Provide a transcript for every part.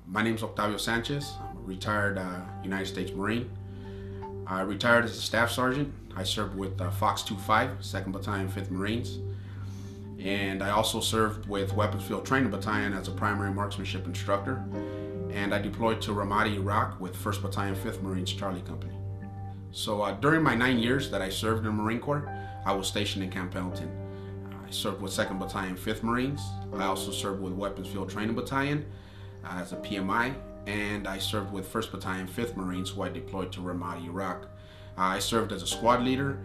My name is Octavio Sanchez. I'm a retired United States Marine. I retired as a staff sergeant. I served with Fox 25, 2nd Battalion, 5th Marines. And I also served with Weapons Field Training Battalion as a primary marksmanship instructor. And I deployed to Ramadi, Iraq with 1st Battalion, 5th Marines Charlie Company. So during my 9 years that I served in the Marine Corps, I was stationed in Camp Pendleton. I served with 2nd Battalion, 5th Marines. I also served with Weapons Field Training Battalion as a PMI, and I served with 1st Battalion, 5th Marines, who I deployed to Ramadi, Iraq. I served as a squad leader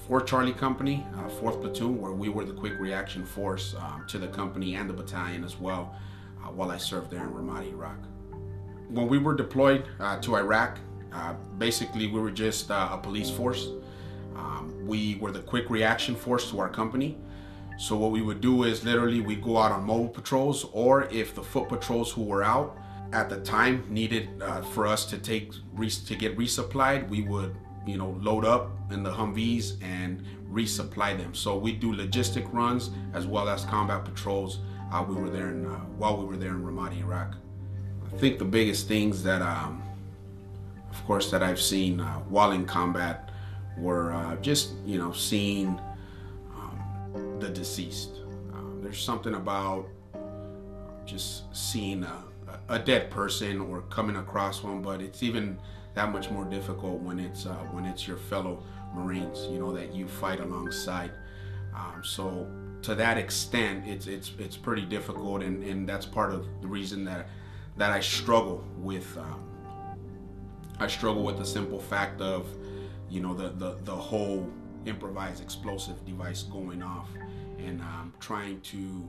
for Charlie Company, 4th Platoon, where we were the quick reaction force to the company and the battalion as well, while I served there in Ramadi, Iraq. When we were deployed to Iraq, basically we were just a police force. We were the quick reaction force to our company. So what we would do is literally we'd go out on mobile patrols, or if the foot patrols who were out at the time needed for us to get resupplied, we would load up in the Humvees and resupply them. So we do logistic runs as well as combat patrols while we were there in Ramadi, Iraq. I think the biggest things that of course that I've seen while in combat were just seeing the deceased. There's something about just seeing a dead person or coming across one, but it's even that much more difficult when it's your fellow Marines, that you fight alongside. So to that extent, it's pretty difficult, and that's part of the reason that I struggle with. I struggle with the simple fact of, the whole improvised explosive device going off, and trying to,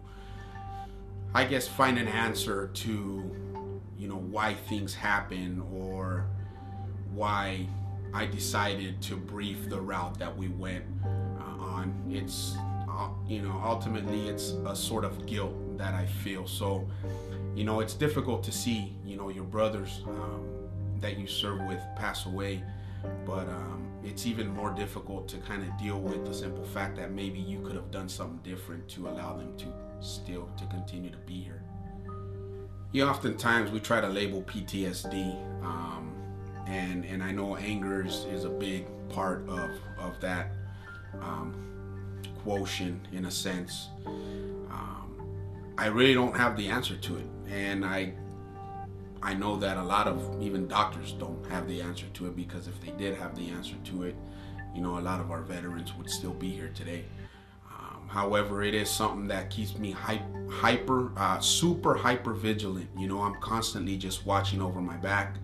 I guess, find an answer to, why things happen or why I decided to brief the route that we went on. It's, ultimately it's a sort of guilt that I feel. So, it's difficult to see, your brothers that you serve with pass away, but it's even more difficult to kind of deal with the simple fact that maybe you could have done something different to allow them to continue to be here. Oftentimes we try to label PTSD, and I know anger is a big part of that quotient in a sense. I really don't have the answer to it, and I know that a lot of even doctors don't have the answer to it, because if they did have the answer to it, a lot of our veterans would still be here today. However, it is something that keeps me super hyper vigilant. I'm constantly just watching over my back.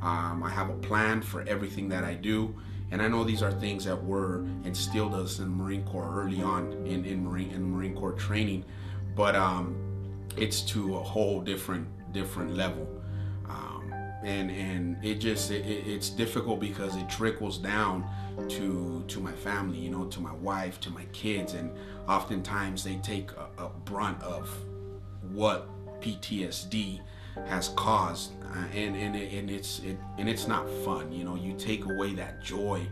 I have a plan for everything that I do, and I know these are things that were instilled us in the Marine Corps early on in Marine Corps training, but it's to a whole different level. And it's difficult because it trickles down to my family, to my wife, to my kids, and oftentimes they take a brunt of what PTSD has caused, and it's not fun. You take away that joy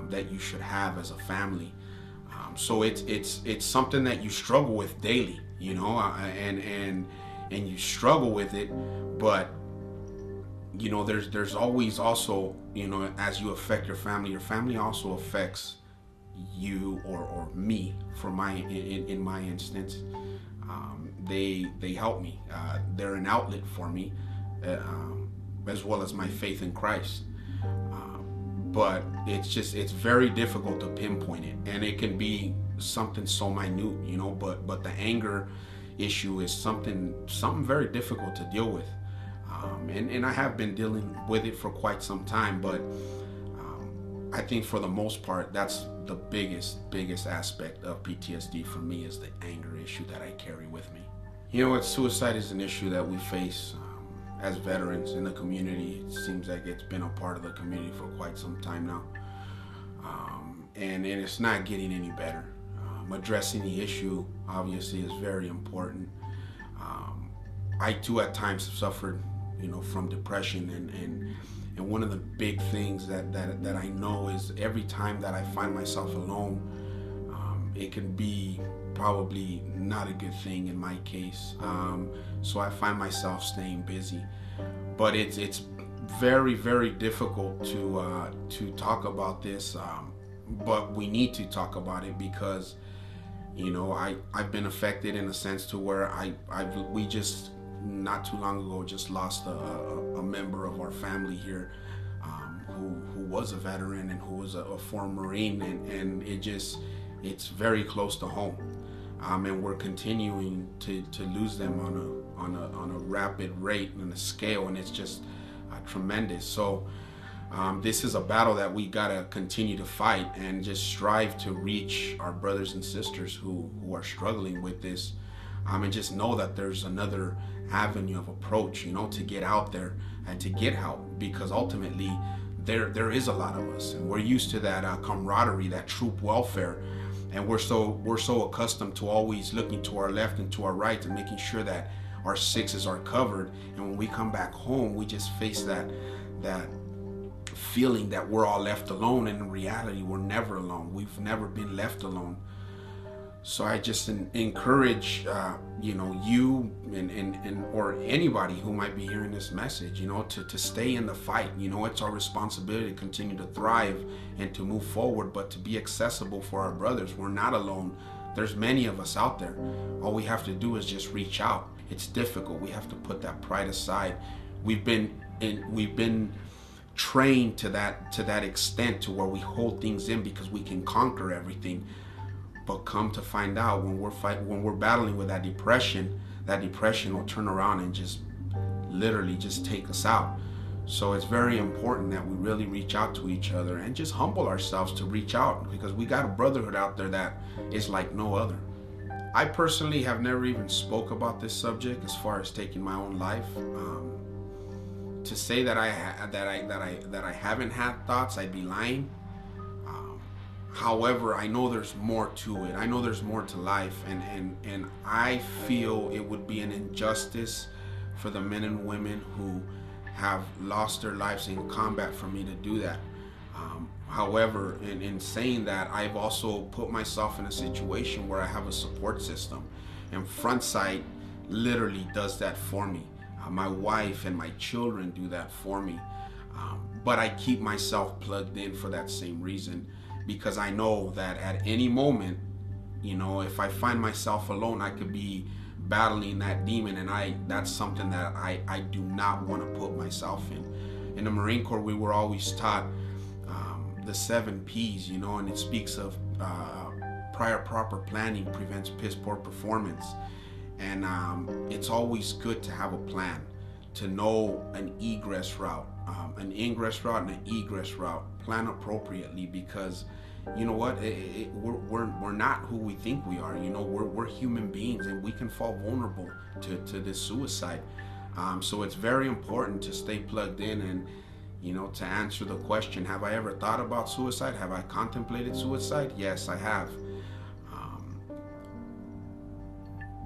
that you should have as a family. So it's something that you struggle with daily, and you struggle with it, but there's always also, as you affect your family also affects you or me. For in my instance, they help me. They're an outlet for me, as well as my faith in Christ. But it's very difficult to pinpoint it, and it can be something so minute, but the anger issue is something very difficult to deal with. And I have been dealing with it for quite some time, but I think for the most part, that's the biggest aspect of PTSD for me, is the anger issue that I carry with me. Suicide is an issue that we face as veterans in the community. It seems like it's been a part of the community for quite some time now, and it's not getting any better. Addressing the issue obviously is very important. I too at times have suffered from depression, and one of the big things that I know is every time that I find myself alone, it can be probably not a good thing in my case. So I find myself staying busy, but it's very, very difficult to talk about this. But we need to talk about it because, you know, I've been affected in a sense to where we just not too long ago just lost a member of our family here, who was a veteran and who was a former Marine, and it's very close to home, and we're continuing to lose them on a rapid rate and a scale, and it's just tremendous. So this is a battle that we gotta continue to fight and just strive to reach our brothers and sisters who are struggling with this, and just know that there's another avenue of approach, you know, to get out there and to get help, because ultimately there is a lot of us, and we're used to that camaraderie, that troop welfare, and we're so accustomed to always looking to our left and to our right and making sure that our sixes are covered. And when we come back home, we just face that feeling that we're all left alone, and in reality we're never alone. We've never been left alone. So I just encourage you know, you and or anybody who might be hearing this message, you know, to stay in the fight. You know, it's our responsibility to continue to thrive and to move forward, but to be accessible for our brothers. We're not alone. There's many of us out there. All we have to do is just reach out. It's difficult. We have to put that pride aside. We've been trained to that extent, to where we hold things in because we can conquer everything. But come to find out, when we're battling with that depression will turn around and just literally just take us out. So it's very important that we really reach out to each other and just humble ourselves to reach out, because we got a brotherhood out there that is like no other. I personally have never even spoke about this subject as far as taking my own life. To say that I haven't had thoughts, I'd be lying. However, I know there's more to it. I know there's more to life, and I feel it would be an injustice for the men and women who have lost their lives in combat for me to do that. However, in saying that, I've also put myself in a situation where I have a support system, and Frontsight literally does that for me. My wife and my children do that for me, but I keep myself plugged in for that same reason, because I know that at any moment, you know, if I find myself alone, I could be battling that demon, and that's something that I do not want to put myself in. In the Marine Corps, we were always taught the 7 P's, you know, and it speaks of prior proper planning prevents piss poor performance. And it's always good to have a plan, to know an egress route, an ingress route and an egress route. Plan appropriately, because you know what, we're not who we think we are. You know, we're human beings, and we can fall vulnerable to this suicide. So it's very important to stay plugged in, and you know, to answer the question, have I ever thought about suicide? Have I contemplated suicide? Yes, I have.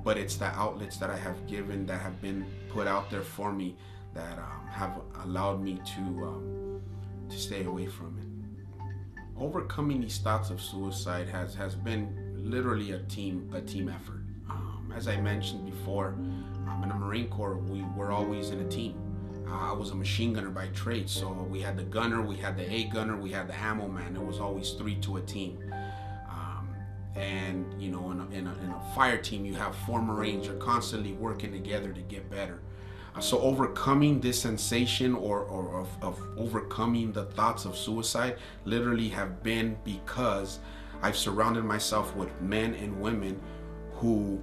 But it's the outlets that I have given, that have been put out there for me, that have allowed me to stay away from it. Overcoming these thoughts of suicide has been literally a team effort. As I mentioned before, in the Marine Corps, we were always in a team. I was a machine gunner by trade, so we had the gunner, we had the A gunner, we had the ammo man. It was always 3 to a team. And you know, in a fire team, you have 4 Marines. You're constantly working together to get better. So overcoming this sensation of overcoming the thoughts of suicide literally have been because I've surrounded myself with men and women who,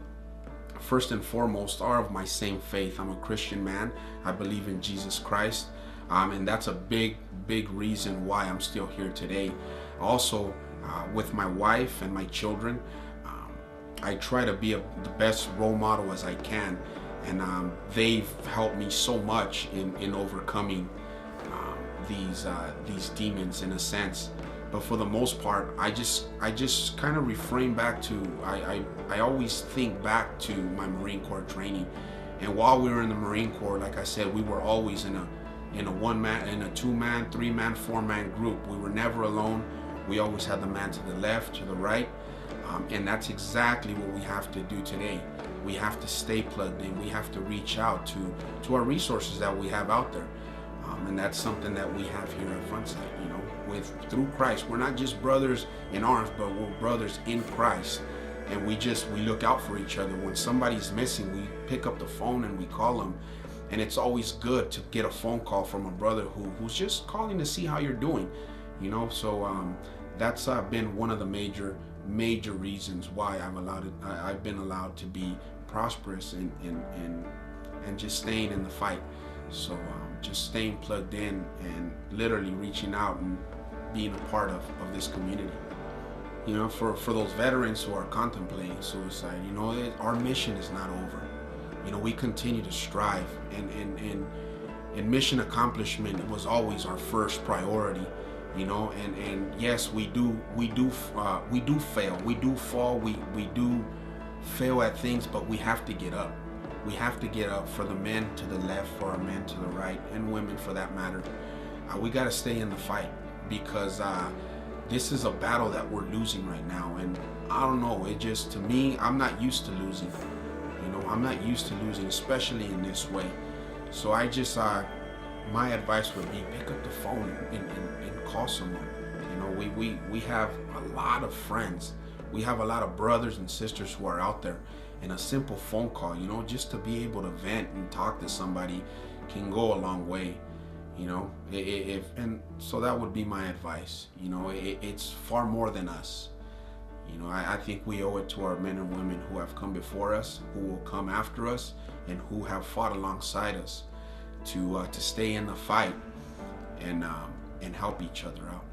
first and foremost, are of my same faith. I'm a Christian man. I believe in Jesus Christ, and that's a big reason why I'm still here today. Also, with my wife and my children, I try to be the best role model as I can, and they've helped me so much in overcoming these demons, in a sense. But for the most part, I just kind of refrain back to, I always think back to my Marine Corps training. And while we were in the Marine Corps, like I said, we were always in a 1-man, in a 2-man, 3-man, 4-man group. We were never alone. We always had the man to the left, to the right. And that's exactly what we have to do today. We have to stay plugged in. We have to reach out to our resources that we have out there. And that's something that we have here at Frontsight. You know, through Christ, we're not just brothers in arms, but we're brothers in Christ. And we look out for each other. When somebody's missing, we pick up the phone and we call them. And it's always good to get a phone call from a brother who's just calling to see how you're doing. You know, so that's been one of the major reasons why I've been allowed to be prosperous and just staying in the fight. So just staying plugged in and literally reaching out and being a part of this community. You know, for those veterans who are contemplating suicide, you know, our mission is not over. You know, we continue to strive, and mission accomplishment was always our first priority. You know, and yes, we do fail, we do fall, we do fail at things, but we have to get up. We have to get up, for the men to the left, for our men to the right, and women for that matter. We got to stay in the fight, because this is a battle that we're losing right now. And I don't know, it just, to me, I'm not used to losing. You know, I'm not used to losing, especially in this way. So I just, my advice would be, pick up the phone and call someone. You know, we have a lot of friends. We have a lot of brothers and sisters who are out there. And a simple phone call, you know, just to be able to vent and talk to somebody can go a long way. You know, and so that would be my advice. You know, it's far more than us. You know, I think we owe it to our men and women who have come before us, who will come after us, and who have fought alongside us to stay in the fight and help each other out.